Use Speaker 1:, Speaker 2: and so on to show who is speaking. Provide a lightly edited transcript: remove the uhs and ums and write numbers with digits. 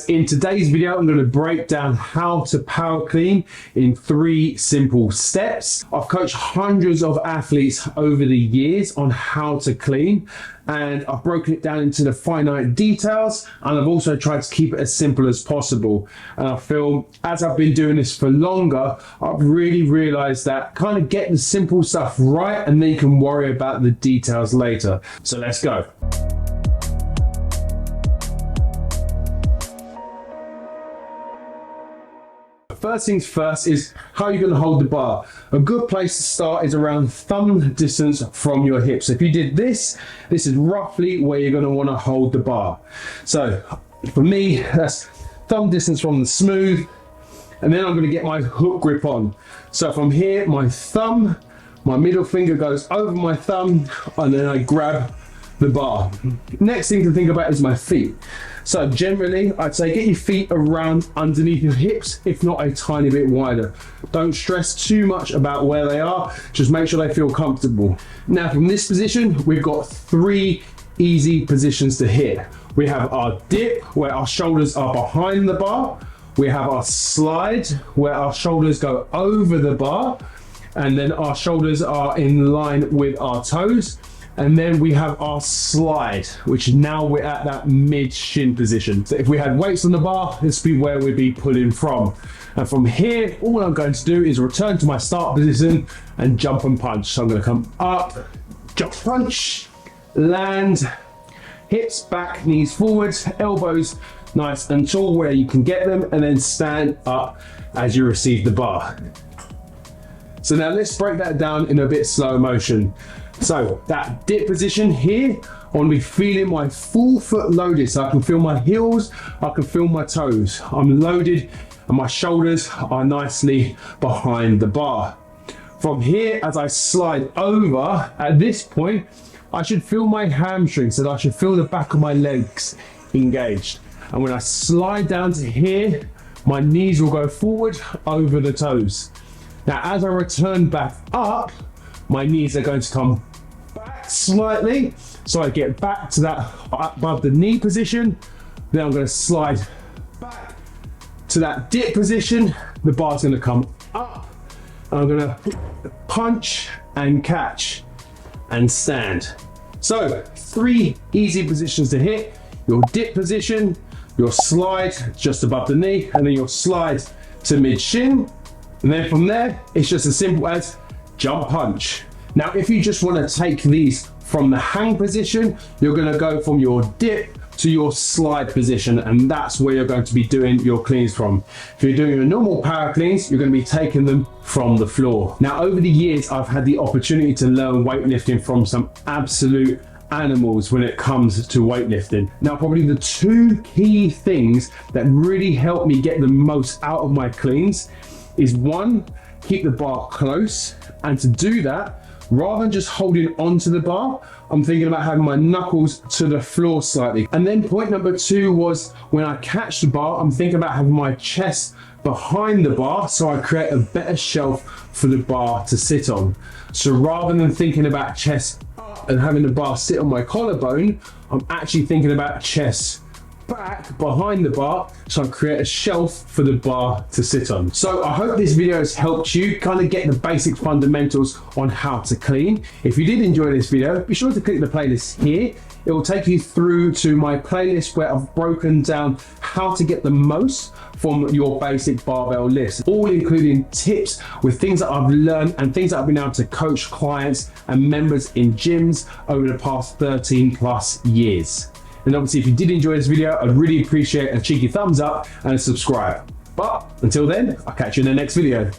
Speaker 1: in today's video, I'm going to break down how to power clean in 3 simple steps. I've coached hundreds of athletes over the years on how to clean, and I've broken it down into the finite details, and I've also tried to keep it as simple as possible. And I feel as I've been doing this for longer, I've really realized that kind of get the simple stuff right and then you can worry about the details later. So let's go. First things first is how you're going to hold the bar. A good place to start is around thumb distance from your hips. If you did this is roughly where you're going to want to hold the bar. So for me, that's thumb distance from the smooth, and then I'm going to get my hook grip on. So from here, my thumb, my middle finger goes over my thumb, and then I grab the bar. Next thing to think about is my feet. So generally, I'd say get your feet around underneath your hips, if not a tiny bit wider. Don't stress too much about where they are, just make sure they feel comfortable. Now from this position, we've got 3 easy positions to hit. We have our dip, where our shoulders are behind the bar. We have our slide, where our shoulders go over the bar, and then our shoulders are in line with our toes. And then we have our slide, which now we're at that mid shin position. So if we had weights on the bar, this would be where we'd be pulling from. And from here, all I'm going to do is return to my start position and jump and punch. So I'm going to come up, jump, punch, land, hips back, knees forwards, elbows nice and tall where you can get them, and then stand up as you receive the bar. So now let's break that down in a bit slow motion. So that dip position here, I want to be feeling my full foot loaded, so I can feel my heels, I can feel my toes. I'm loaded and my shoulders are nicely behind the bar. From here, as I slide over, at this point, I should feel my hamstrings, so I should feel the back of my legs engaged. And when I slide down to here, my knees will go forward over the toes. Now, as I return back up, my knees are going to come back slightly, so I get back to that above the knee position. Then I'm going to slide back to that dip position. The bar's going to come up. I'm going to punch and catch and stand. So 3 easy positions to hit: your dip position, your slide just above the knee, and then your slide to mid shin. And then from there, it's just as simple as jump, punch. Now, if you just want to take these from the hang position, you're going to go from your dip to your slide position, and that's where you're going to be doing your cleans from. If you're doing your normal power cleans, you're going to be taking them from the floor. Now, over the years, I've had the opportunity to learn weightlifting from some absolute animals when it comes to weightlifting. Now, probably the 2 key things that really help me get the most out of my cleans is 1, keep the bar close, and to do that, rather than just holding onto the bar, I'm thinking about having my knuckles to the floor slightly. And then point number 2 was when I catch the bar, I'm thinking about having my chest behind the bar, so I create a better shelf for the bar to sit on. So rather than thinking about chest up and having the bar sit on my collarbone, I'm actually thinking about chest back behind the bar, so I create a shelf for the bar to sit on. So I hope this video has helped you kind of get the basic fundamentals on how to clean. If you did enjoy this video, be sure to click the playlist here. It will take you through to my playlist where I've broken down how to get the most from your basic barbell lifts, all including tips with things that I've learned and things that I've been able to coach clients and members in gyms over the past 13+ years. And obviously, if you did enjoy this video, I'd really appreciate a cheeky thumbs up and a subscribe. But until then, I'll catch you in the next video.